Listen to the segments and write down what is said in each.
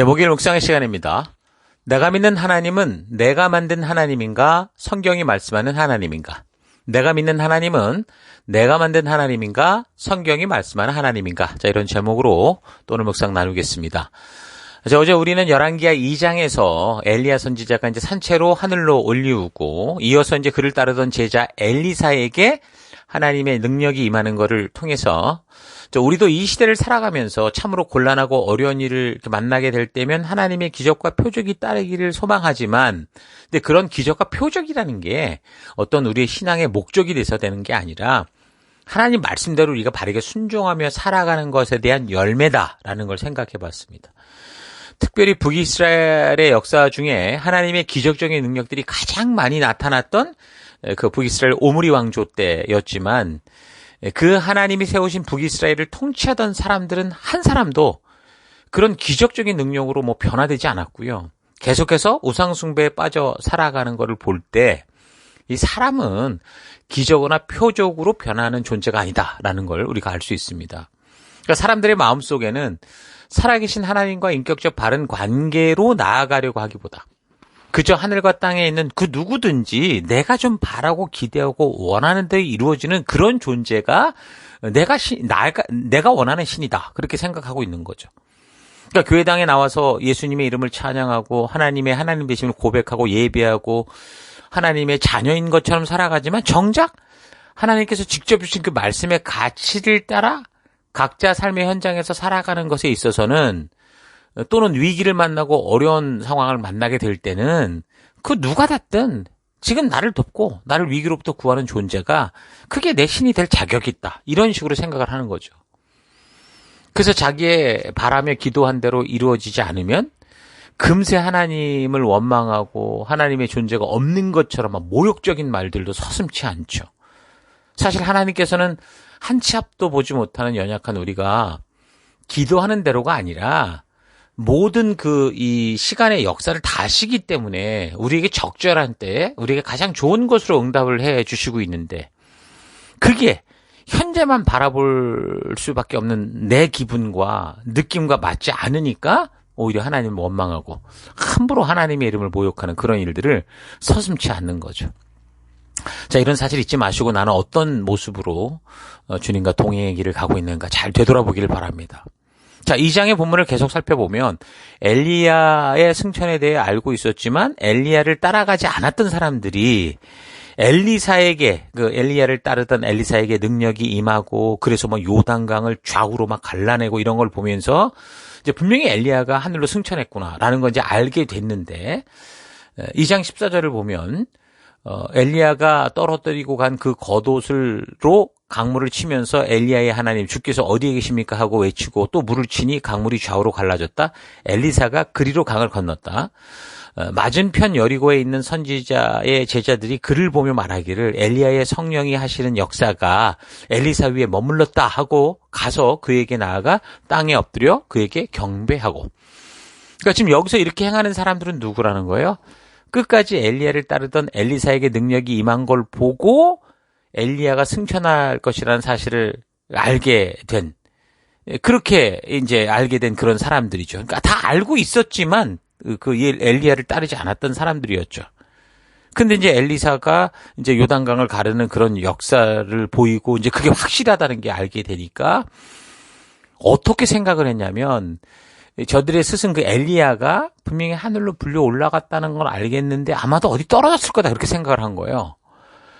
목요일 묵상의 시간입니다. 내가 믿는 하나님은 내가 만든 하나님인가? 성경이 말씀하는 하나님인가? 내가 믿는 하나님은 내가 만든 하나님인가? 성경이 말씀하는 하나님인가? 자, 이런 제목으로 또 오늘 묵상 나누겠습니다. 자, 어제 우리는 열왕기하 2장에서 엘리야 선지자가 이제 산채로 하늘로 올리우고 이어서 이제 그를 따르던 제자 엘리사에게 하나님의 능력이 임하는 것을 통해서 우리도 이 시대를 살아가면서 참으로 곤란하고 어려운 일을 이렇게 만나게 될 때면 하나님의 기적과 표적이 따르기를 소망하지만, 근데 그런 기적과 표적이라는 게 어떤 우리의 신앙의 목적이 돼서 되는 게 아니라 하나님 말씀대로 우리가 바르게 순종하며 살아가는 것에 대한 열매다라는 걸 생각해 봤습니다. 특별히 북이스라엘의 역사 중에 하나님의 기적적인 능력들이 가장 많이 나타났던 그 북이스라엘 오므리 왕조 때였지만, 그 하나님이 세우신 북이스라엘을 통치하던 사람들은 한 사람도 그런 기적적인 능력으로 변화되지 않았고요. 계속해서 우상숭배에 빠져 살아가는 것을 볼 때 이 사람은 기적이나 표적으로 변하는 존재가 아니다라는 걸 우리가 알 수 있습니다. 그러니까 사람들의 마음속에는 살아계신 하나님과 인격적 바른 관계로 나아가려고 하기보다 그저 하늘과 땅에 있는 그 누구든지 내가 좀 바라고 기대하고 원하는 대로 이루어지는 그런 존재가 내가 원하는 신이다. 그렇게 생각하고 있는 거죠. 그러니까 교회당에 나와서 예수님의 이름을 찬양하고 하나님의 하나님 되심을 고백하고 예배하고 하나님의 자녀인 것처럼 살아가지만 정작 하나님께서 직접 주신 그 말씀의 가치를 따라 각자 삶의 현장에서 살아가는 것에 있어서는 또는 위기를 만나고 어려운 상황을 만나게 될 때는 그 누가 됐든 지금 나를 돕고 나를 위기로부터 구하는 존재가 그게 내 신이 될 자격이 있다. 이런 식으로 생각을 하는 거죠. 그래서 자기의 바라며 기도한 대로 이루어지지 않으면 금세 하나님을 원망하고 하나님의 존재가 없는 것처럼 모욕적인 말들도 서슴지 않죠. 사실 하나님께서는 한 치 앞도 보지 못하는 연약한 우리가 기도하는 대로가 아니라 모든 이 시간의 역사를 다 아시기 때문에 우리에게 적절한 때에 우리에게 가장 좋은 것으로 응답을 해 주시고 있는데, 그게 현재만 바라볼 수밖에 없는 내 기분과 느낌과 맞지 않으니까 오히려 하나님을 원망하고 함부로 하나님의 이름을 모욕하는 그런 일들을 서슴지 않는 거죠. 자, 이런 사실 잊지 마시고 나는 어떤 모습으로 주님과 동행의 길을 가고 있는가 잘 되돌아보기를 바랍니다. 자, 2장의 본문을 계속 살펴보면 엘리야의 승천에 대해 알고 있었지만 엘리야를 따라가지 않았던 사람들이 엘리사에게, 엘리야를 따르던 엘리사에게 능력이 임하고 그래서 요단강을 좌우로 갈라내고 이런 걸 보면서 이제 분명히 엘리야가 하늘로 승천했구나라는 걸 이제 알게 됐는데, 2장 14절을 보면 엘리야가 떨어뜨리고 간 그 겉옷으로 강물을 치면서 엘리야의 하나님 주께서 어디에 계십니까 하고 외치고 또 물을 치니 강물이 좌우로 갈라졌다. 엘리사가 그리로 강을 건넜다. 맞은편 여리고에 있는 선지자의 제자들이 그를 보며 말하기를 엘리야의 성령이 하시는 역사가 엘리사 위에 머물렀다 하고 가서 그에게 나아가 땅에 엎드려 그에게 경배하고. 그러니까 지금 여기서 이렇게 행하는 사람들은 누구라는 거예요? 끝까지 엘리야를 따르던 엘리사에게 능력이 임한 걸 보고 엘리야가 승천할 것이라는 사실을 알게 된, 그렇게 이제 알게 된 그런 사람들이죠. 그러니까 다 알고 있었지만 그 엘리야를 따르지 않았던 사람들이었죠. 근데 이제 엘리사가 이제 요단강을 가르는 그런 역사를 보이고 이제 그게 확실하다는 게 알게 되니까 어떻게 생각을 했냐면, 저들의 스승 그 엘리야가 분명히 하늘로 불려 올라갔다는 걸 알겠는데 아마도 어디 떨어졌을 거다 그렇게 생각을 한 거예요.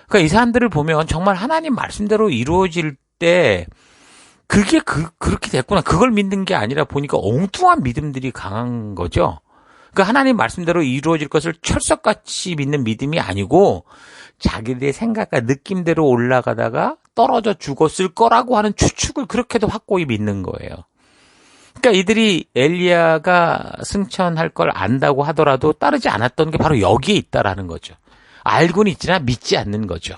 그러니까 이 사람들을 보면 정말 하나님 말씀대로 이루어질 때 그게 그렇게 됐구나. 그걸 믿는 게 아니라 보니까 엉뚱한 믿음들이 강한 거죠. 그러니까 하나님 말씀대로 이루어질 것을 철석같이 믿는 믿음이 아니고 자기들의 생각과 느낌대로 올라가다가 떨어져 죽었을 거라고 하는 추측을 그렇게도 확고히 믿는 거예요. 그러니까 이들이 엘리야가 승천할 걸 안다고 하더라도 따르지 않았던 게 바로 여기에 있다라는 거죠. 알고는 있지만 믿지 않는 거죠.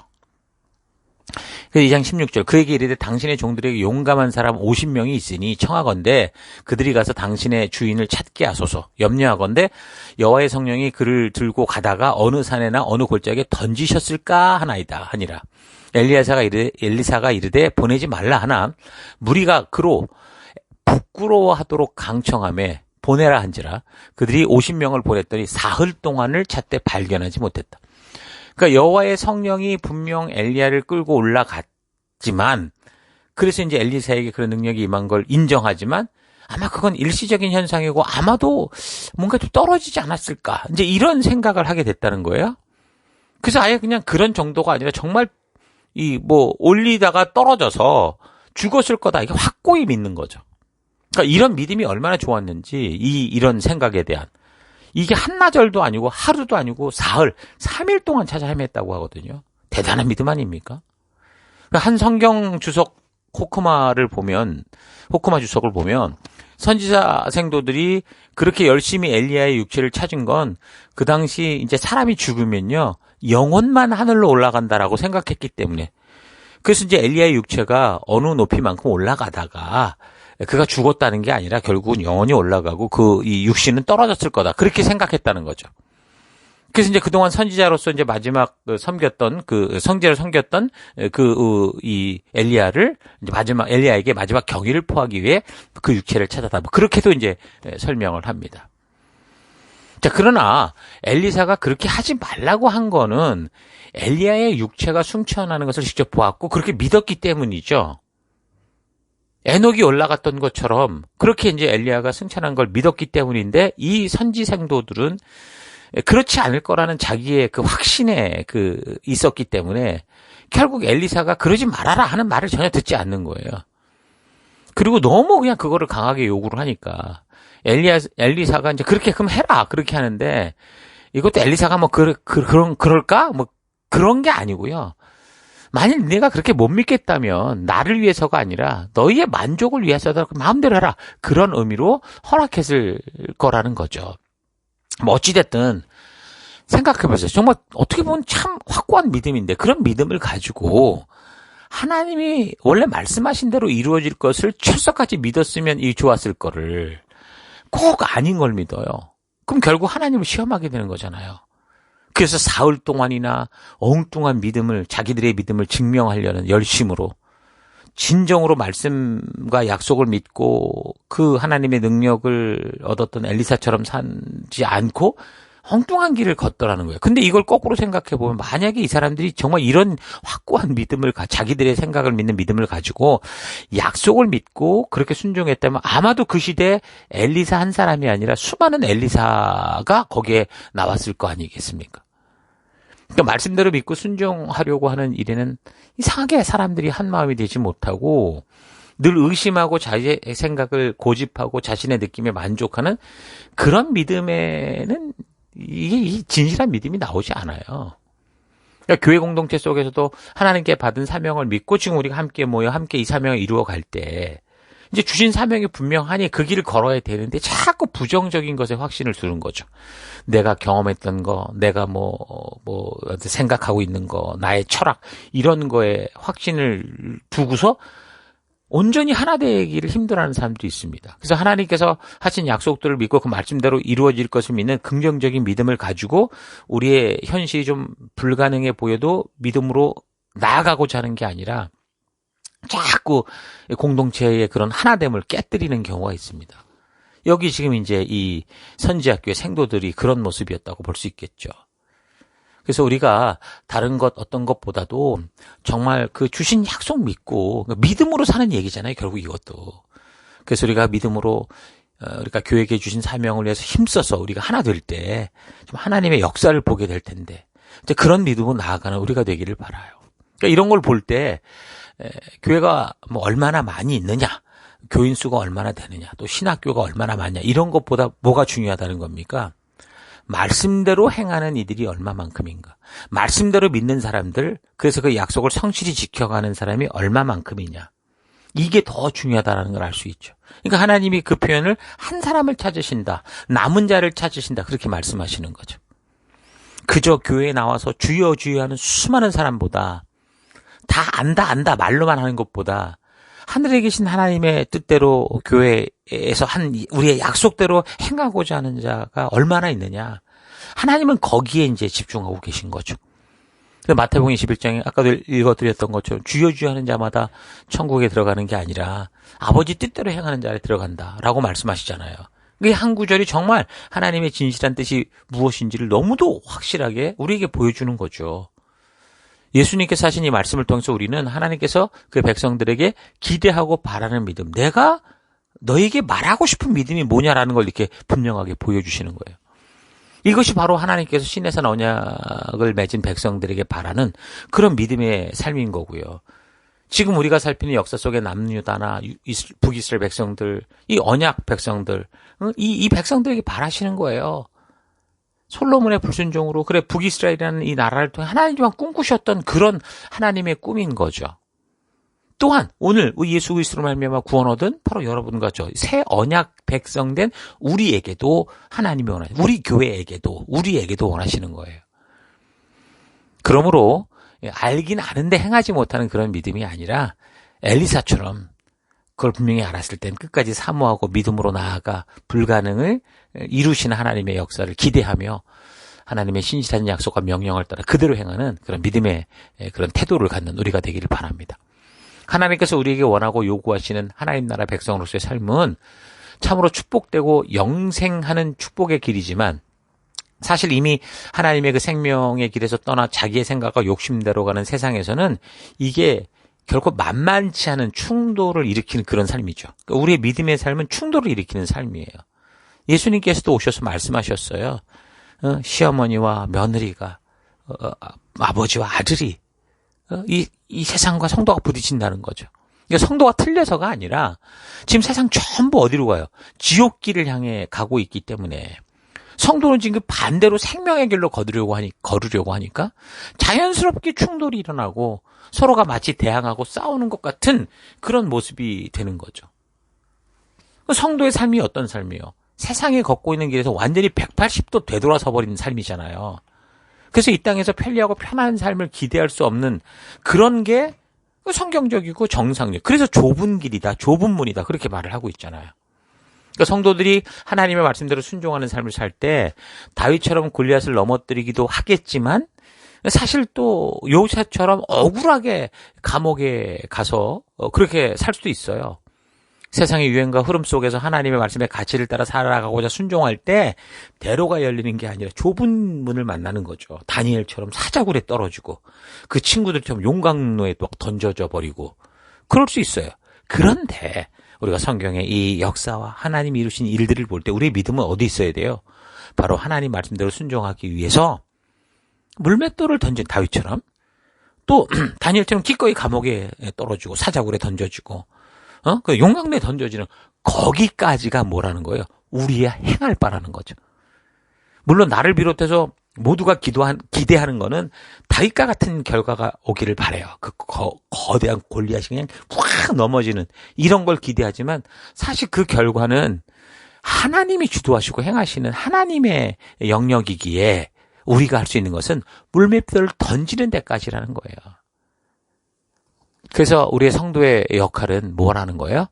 그래서 2장 16절 그에게 이르되 당신의 종들에게 용감한 사람 50명이 있으니 청하건대 그들이 가서 당신의 주인을 찾게 하소서. 염려하건대 여호와의 성령이 그를 들고 가다가 어느 산에나 어느 골짜기에 던지셨을까 하나이다 하니라. 엘리사가 이르되 보내지 말라 하나 무리가 그로 부끄러워하도록 강청하매 보내라 한지라 그들이 50명을 보냈더니 사흘 동안을 찾되 발견하지 못했다. 그러니까 여호와의 성령이 분명 엘리야를 끌고 올라갔지만 그래서 이제 엘리사에게 그런 능력이 임한 걸 인정하지만 아마 그건 일시적인 현상이고 아마도 뭔가 좀 떨어지지 않았을까 이제 이런 생각을 하게 됐다는 거예요. 그래서 아예 그냥 그런 정도가 아니라 정말 올리다가 떨어져서 죽었을 거다 이게 확고히 믿는 거죠. 그러니까 이런 믿음이 얼마나 좋았는지 이런 생각에 대한 이게 한나절도 아니고 하루도 아니고 사흘 3일 동안 찾아 헤맸다고 하거든요. 대단한 믿음 아닙니까? 한 성경 주석 호크마 주석을 보면 선지자 생도들이 그렇게 열심히 엘리야의 육체를 찾은 건 그 당시 이제 사람이 죽으면요 영혼만 하늘로 올라간다라고 생각했기 때문에 그래서 이제 엘리야의 육체가 어느 높이만큼 올라가다가 그가 죽었다는 게 아니라 결국은 영혼이 올라가고 이 육신은 떨어졌을 거다 그렇게 생각했다는 거죠. 그래서 이제 그동안 선지자로서 이제 마지막 섬겼던 성제를 섬겼던 이 엘리야를 이제 엘리야에게 마지막 경의를 표하기 위해 그 육체를 찾았다. 그렇게도 이제 설명을 합니다. 자, 그러나 엘리사가 그렇게 하지 말라고 한 거는 엘리야의 육체가 승천하는 것을 직접 보았고 그렇게 믿었기 때문이죠. 에녹이 올라갔던 것처럼 그렇게 이제 엘리야가 승천한 걸 믿었기 때문인데 이 선지 생도들은 그렇지 않을 거라는 자기의 그 확신에 있었기 때문에 결국 엘리사가 그러지 말아라 하는 말을 전혀 듣지 않는 거예요. 그리고 너무 그냥 그거를 강하게 요구를 하니까 엘리사가 이제 그렇게 그럼 해라 그렇게 하는데 이것도 엘리사가 그럴까? 그런 게 아니고요. 만일 내가 그렇게 못 믿겠다면 나를 위해서가 아니라 너희의 만족을 위해서다 마음대로 해라. 그런 의미로 허락했을 거라는 거죠. 어찌됐든 생각해보세요. 정말 어떻게 보면 참 확고한 믿음인데 그런 믿음을 가지고 하나님이 원래 말씀하신 대로 이루어질 것을 철석같이 믿었으면 좋았을 거를 꼭 아닌 걸 믿어요. 그럼 결국 하나님을 시험하게 되는 거잖아요. 그래서 사흘 동안이나 엉뚱한 자기들의 믿음을 증명하려는 열심으로 진정으로 말씀과 약속을 믿고 그 하나님의 능력을 얻었던 엘리사처럼 살지 않고 엉뚱한 길을 걷더라는 거예요. 근데 이걸 거꾸로 생각해 보면 만약에 이 사람들이 정말 이런 확고한 믿음을 자기들의 생각을 믿는 믿음을 가지고 약속을 믿고 그렇게 순종했다면 아마도 그 시대에 엘리사 한 사람이 아니라 수많은 엘리사가 거기에 나왔을 거 아니겠습니까? 그러니까 말씀대로 믿고 순종하려고 하는 일에는 이상하게 사람들이 한 마음이 되지 못하고 늘 의심하고 자기의 생각을 고집하고 자신의 느낌에 만족하는 그런 믿음에는 이게 진실한 믿음이 나오지 않아요. 그러니까 교회 공동체 속에서도 하나님께 받은 사명을 믿고 지금 우리가 함께 모여 함께 이 사명을 이루어 갈 때 이제 주신 사명이 분명하니 그 길을 걸어야 되는데 자꾸 부정적인 것에 확신을 두는 거죠. 내가 경험했던 거, 내가 생각하고 있는 거, 나의 철학, 이런 거에 확신을 두고서 온전히 하나 되기를 힘들어하는 사람도 있습니다. 그래서 하나님께서 하신 약속들을 믿고 그 말씀대로 이루어질 것을 믿는 긍정적인 믿음을 가지고 우리의 현실이 좀 불가능해 보여도 믿음으로 나아가고자 하는 게 아니라 자꾸 공동체의 그런 하나됨을 깨뜨리는 경우가 있습니다. 여기 지금 이제 이 선지학교의 생도들이 그런 모습이었다고 볼 수 있겠죠. 그래서 우리가 다른 것 어떤 것보다도 정말 그 주신 약속 믿고 믿음으로 사는 얘기잖아요. 결국 이것도. 그래서 우리가 믿음으로 우리가 교회에 주신 사명을 위해서 힘써서 우리가 하나 될 때 좀 하나님의 역사를 보게 될 텐데 이제 그런 믿음으로 나아가는 우리가 되기를 바라요. 그러니까 이런 걸 볼 때 교회가 얼마나 많이 있느냐, 교인 수가 얼마나 되느냐, 또 신학교가 얼마나 많냐 이런 것보다 뭐가 중요하다는 겁니까? 말씀대로 행하는 이들이 얼마만큼인가. 말씀대로 믿는 사람들, 그래서 그 약속을 성실히 지켜가는 사람이 얼마만큼이냐. 이게 더 중요하다는 걸 알 수 있죠. 그러니까 하나님이 그 표현을 한 사람을 찾으신다, 남은 자를 찾으신다 그렇게 말씀하시는 거죠. 그저 교회에 나와서 주여 주여 하는 수많은 사람보다 다 안다 말로만 하는 것보다 하늘에 계신 하나님의 뜻대로 교회에서 우리의 약속대로 행하고자 하는 자가 얼마나 있느냐. 하나님은 거기에 이제 집중하고 계신 거죠. 마태복음 21장에 아까도 읽어드렸던 것처럼 주여 주여 하는 자마다 천국에 들어가는 게 아니라 아버지 뜻대로 행하는 자에 들어간다라고 말씀하시잖아요. 이 한 구절이 정말 하나님의 진실한 뜻이 무엇인지를 너무도 확실하게 우리에게 보여주는 거죠. 예수님께서 하신 이 말씀을 통해서 우리는 하나님께서 그 백성들에게 기대하고 바라는 믿음, 내가 너에게 말하고 싶은 믿음이 뭐냐라는 걸 이렇게 분명하게 보여주시는 거예요. 이것이 바로 하나님께서 시내산 언약을 맺은 백성들에게 바라는 그런 믿음의 삶인 거고요. 지금 우리가 살피는 역사 속의 남유다나 북이스라엘 백성들, 이 언약 백성들, 이 백성들에게 바라시는 거예요. 솔로몬의 불순종으로 그래 북이스라엘이라는 이 나라를 통해 하나님만 꿈꾸셨던 그런 하나님의 꿈인 거죠. 또한 오늘 예수 그리스도로 말미암아 구원 얻은 바로 여러분과 저 새 언약 백성된 우리에게도 하나님이 원하시는, 우리 교회에게도 우리에게도 원하시는 거예요. 그러므로 알긴 아는데 행하지 못하는 그런 믿음이 아니라 엘리사처럼 그걸 분명히 알았을 땐 끝까지 사모하고 믿음으로 나아가 불가능을 이루시는 하나님의 역사를 기대하며 하나님의 신실한 약속과 명령을 따라 그대로 행하는 그런 믿음의 그런 태도를 갖는 우리가 되기를 바랍니다. 하나님께서 우리에게 원하고 요구하시는 하나님 나라 백성으로서의 삶은 참으로 축복되고 영생하는 축복의 길이지만 사실 이미 하나님의 그 생명의 길에서 떠나 자기의 생각과 욕심대로 가는 세상에서는 이게 결코 만만치 않은 충돌을 일으키는 그런 삶이죠. 그러니까 우리의 믿음의 삶은 충돌을 일으키는 삶이에요. 예수님께서도 오셔서 말씀하셨어요. 시어머니와 며느리가, 아버지와 아들이 이 세상과 성도가 부딪힌다는 거죠. 그러니까 성도가 틀려서가 아니라 지금 세상 전부 어디로 가요? 지옥길을 향해 가고 있기 때문에 성도는 지금 반대로 생명의 길로 걸으려고 하니까 자연스럽게 충돌이 일어나고 서로가 마치 대항하고 싸우는 것 같은 그런 모습이 되는 거죠. 성도의 삶이 어떤 삶이에요? 세상에 걷고 있는 길에서 완전히 180도 되돌아서 버리는 삶이잖아요. 그래서 이 땅에서 편리하고 편안한 삶을 기대할 수 없는 그런 게 성경적이고 정상적. 그래서 좁은 길이다, 좁은 문이다 그렇게 말을 하고 있잖아요. 그러니까 성도들이 하나님의 말씀대로 순종하는 삶을 살 때 다윗처럼 골리앗을 넘어뜨리기도 하겠지만 사실 또 요셉처럼 억울하게 감옥에 가서 그렇게 살 수도 있어요. 세상의 유행과 흐름 속에서 하나님의 말씀의 가치를 따라 살아가고자 순종할 때 대로가 열리는 게 아니라 좁은 문을 만나는 거죠. 다니엘처럼 사자굴에 떨어지고 그 친구들처럼 용광로에 또 던져져 버리고 그럴 수 있어요. 그런데 우리가 성경의 이 역사와 하나님이 이루신 일들을 볼 때 우리의 믿음은 어디 있어야 돼요? 바로 하나님 말씀대로 순종하기 위해서 물맷돌을 던진 다윗처럼 또 다니엘처럼 기꺼이 감옥에 떨어지고 사자굴에 던져지고 그 용광로에 던져지는 거기까지가 뭐라는 거예요? 우리의 행할 바라는 거죠. 물론 나를 비롯해서 모두가 기대하는 거는 다윗과 같은 결과가 오기를 바라요. 그 거대한 골리앗이 그냥 확 넘어지는 이런 걸 기대하지만 사실 그 결과는 하나님이 주도하시고 행하시는 하나님의 영역이기에 우리가 할 수 있는 것은 물맷돌을 던지는 데까지라는 거예요. 그래서 우리의 성도의 역할은 뭐라는 거예요?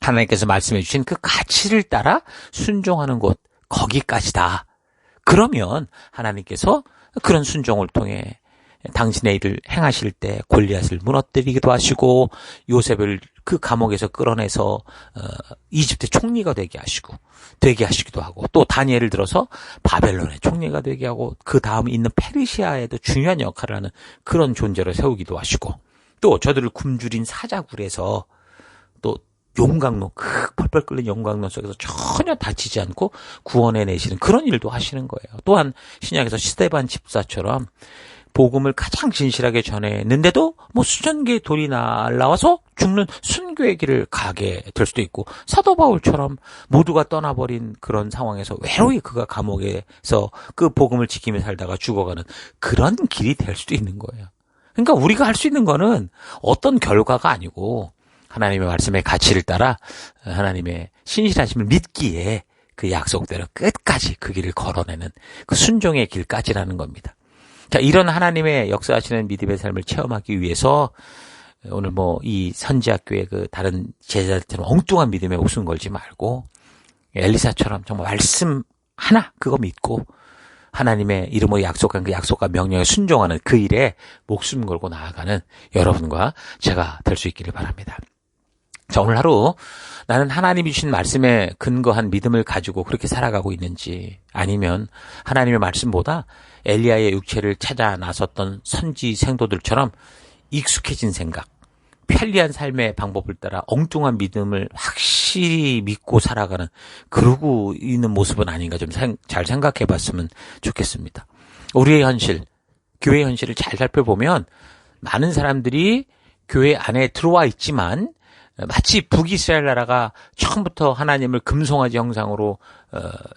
하나님께서 말씀해 주신 그 가치를 따라 순종하는 곳, 거기까지다. 그러면 하나님께서 그런 순종을 통해 당신의 일을 행하실 때 골리앗을 무너뜨리기도 하시고 요셉을 그 감옥에서 끌어내서 이집트 총리가 되게 하시기도 하고 또 다니엘을 들어서 바벨론의 총리가 되게 하고 그 다음 있는 페르시아에도 중요한 역할을 하는 그런 존재로 세우기도 하시고 또 저들을 굶주린 사자굴에서 또 용광로, 펄펄 끓는 용광로 속에서 전혀 다치지 않고 구원해내시는 그런 일도 하시는 거예요. 또한 신약에서 스데반 집사처럼 복음을 가장 진실하게 전했는데도 뭐 수천 개의 돌이 날라와서 죽는 순교의 길을 가게 될 수도 있고 사도 바울처럼 모두가 떠나버린 그런 상황에서 외로이 그가 감옥에서 그 복음을 지키며 살다가 죽어가는 그런 길이 될 수도 있는 거예요. 그러니까 우리가 할 수 있는 거는 어떤 결과가 아니고 하나님의 말씀의 가치를 따라 하나님의 신실하심을 믿기에 그 약속대로 끝까지 그 길을 걸어내는 그 순종의 길까지라는 겁니다. 자, 이런 하나님의 역사하시는 믿음의 삶을 체험하기 위해서 오늘 뭐 이 선지학교의 그 다른 제자들처럼 엉뚱한 믿음에 목숨 걸지 말고 엘리사처럼 정말 말씀 하나 그거 믿고 하나님의 이름으로 약속한 그 약속과 명령에 순종하는 그 일에 목숨 걸고 나아가는 여러분과 제가 될 수 있기를 바랍니다. 자, 오늘 하루 나는 하나님이 주신 말씀에 근거한 믿음을 가지고 그렇게 살아가고 있는지, 아니면 하나님의 말씀보다 엘리야의 육체를 찾아 나섰던 선지 생도들처럼 익숙해진 생각, 편리한 삶의 방법을 따라 엉뚱한 믿음을 확실히 믿고 살아가는, 그러고 있는 모습은 아닌가 좀 잘 생각해 봤으면 좋겠습니다. 우리의 현실, 교회의 현실을 잘 살펴보면 많은 사람들이 교회 안에 들어와 있지만 마치 북이스라엘 나라가 처음부터 하나님을 금송아지 형상으로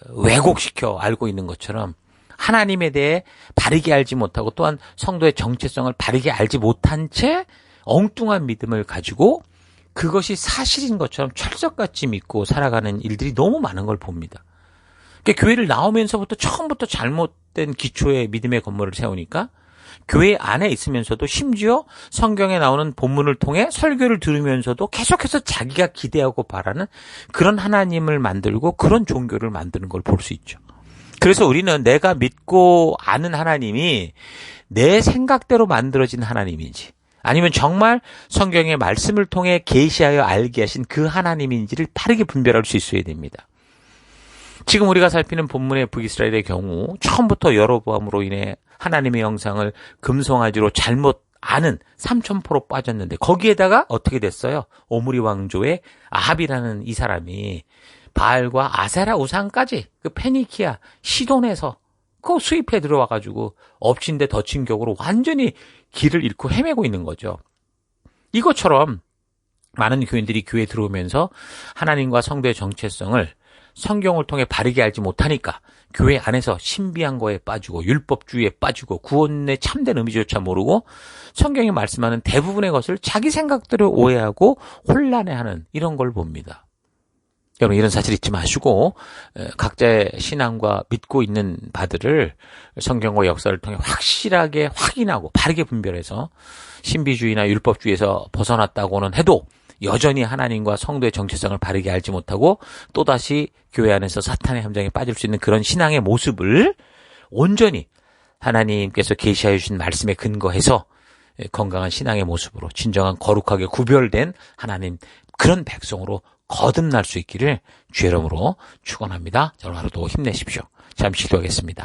왜곡시켜 알고 있는 것처럼 하나님에 대해 바르게 알지 못하고, 또한 성도의 정체성을 바르게 알지 못한 채 엉뚱한 믿음을 가지고 그것이 사실인 것처럼 철석같이 믿고 살아가는 일들이 너무 많은 걸 봅니다. 그러니까 교회를 나오면서부터 처음부터 잘못된 기초의 믿음의 건물을 세우니까 교회 안에 있으면서도 심지어 성경에 나오는 본문을 통해 설교를 들으면서도 계속해서 자기가 기대하고 바라는 그런 하나님을 만들고 그런 종교를 만드는 걸 볼 수 있죠. 그래서 우리는 내가 믿고 아는 하나님이 내 생각대로 만들어진 하나님인지, 아니면 정말 성경의 말씀을 통해 계시하여 알게 하신 그 하나님인지를 빠르게 분별할 수 있어야 됩니다. 지금 우리가 살피는 본문의 북이스라엘의 경우 처음부터 여로보암으로 인해 하나님의 형상을 금송아지로 잘못 아는 삼천포로 빠졌는데, 거기에다가 어떻게 됐어요? 오므리 왕조의 아합이라는 이 사람이 바알과 아세라 우상까지 그 페니키아 시돈에서 그 수입해 들어와가지고 엎친 데 덮친 격으로 완전히 길을 잃고 헤매고 있는 거죠. 이것처럼 많은 교인들이 교회에 들어오면서 하나님과 성도의 정체성을 성경을 통해 바르게 알지 못하니까 교회 안에서 신비한 거에 빠지고 율법주의에 빠지고 구원의 참된 의미조차 모르고 성경이 말씀하는 대부분의 것을 자기 생각대로 오해하고 혼란해하는 이런 걸 봅니다. 여러분, 이런 사실 잊지 마시고 각자의 신앙과 믿고 있는 바들을 성경과 역사를 통해 확실하게 확인하고 바르게 분별해서 신비주의나 율법주의에서 벗어났다고는 해도 여전히 하나님과 성도의 정체성을 바르게 알지 못하고 또다시 교회 안에서 사탄의 함정에 빠질 수 있는 그런 신앙의 모습을 온전히 하나님께서 계시하여 주신 말씀에 근거해서 건강한 신앙의 모습으로 진정한 거룩하게 구별된 하나님 그런 백성으로 거듭날 수 있기를 주의 이름으로 축원합니다. 오늘 하루도 힘내십시오. 잠시 기도하겠습니다.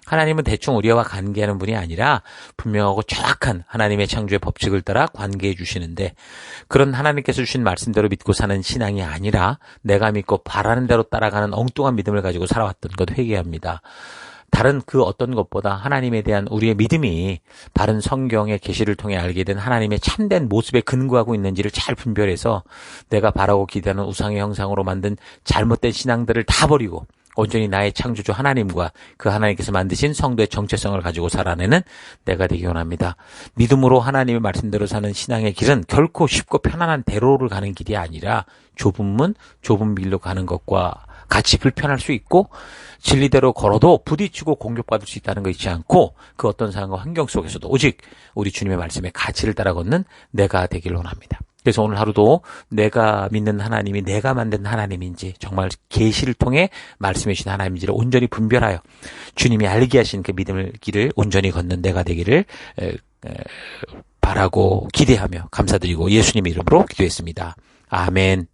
하나님은 대충 우리와 관계하는 분이 아니라 분명하고 정확한 하나님의 창조의 법칙을 따라 관계해 주시는데, 그런 하나님께서 주신 말씀대로 믿고 사는 신앙이 아니라 내가 믿고 바라는 대로 따라가는 엉뚱한 믿음을 가지고 살아왔던 것 회개합니다. 다른 그 어떤 것보다 하나님에 대한 우리의 믿음이 바른 성경의 계시를 통해 알게 된 하나님의 참된 모습에 근거하고 있는지를 잘 분별해서 내가 바라고 기대하는 우상의 형상으로 만든 잘못된 신앙들을 다 버리고 온전히 나의 창조주 하나님과 그 하나님께서 만드신 성도의 정체성을 가지고 살아내는 내가 되기 원합니다. 믿음으로 하나님의 말씀대로 사는 신앙의 길은 결코 쉽고 편안한 대로를 가는 길이 아니라 좁은 문, 좁은 길로 가는 것과 같이 불편할 수 있고, 진리대로 걸어도 부딪히고 공격받을 수 있다는 거 잊지 않고 그 어떤 상황과 환경 속에서도 오직 우리 주님의 말씀의 가치를 따라 걷는 내가 되길 원합니다. 그래서 오늘 하루도 내가 믿는 하나님이 내가 만든 하나님인지, 정말 계시를 통해 말씀해 주신 하나님인지를 온전히 분별하여 주님이 알게 하신 그 믿음의 길을 온전히 걷는 내가 되기를 바라고 기대하며 감사드리고 예수님의 이름으로 기도했습니다. 아멘.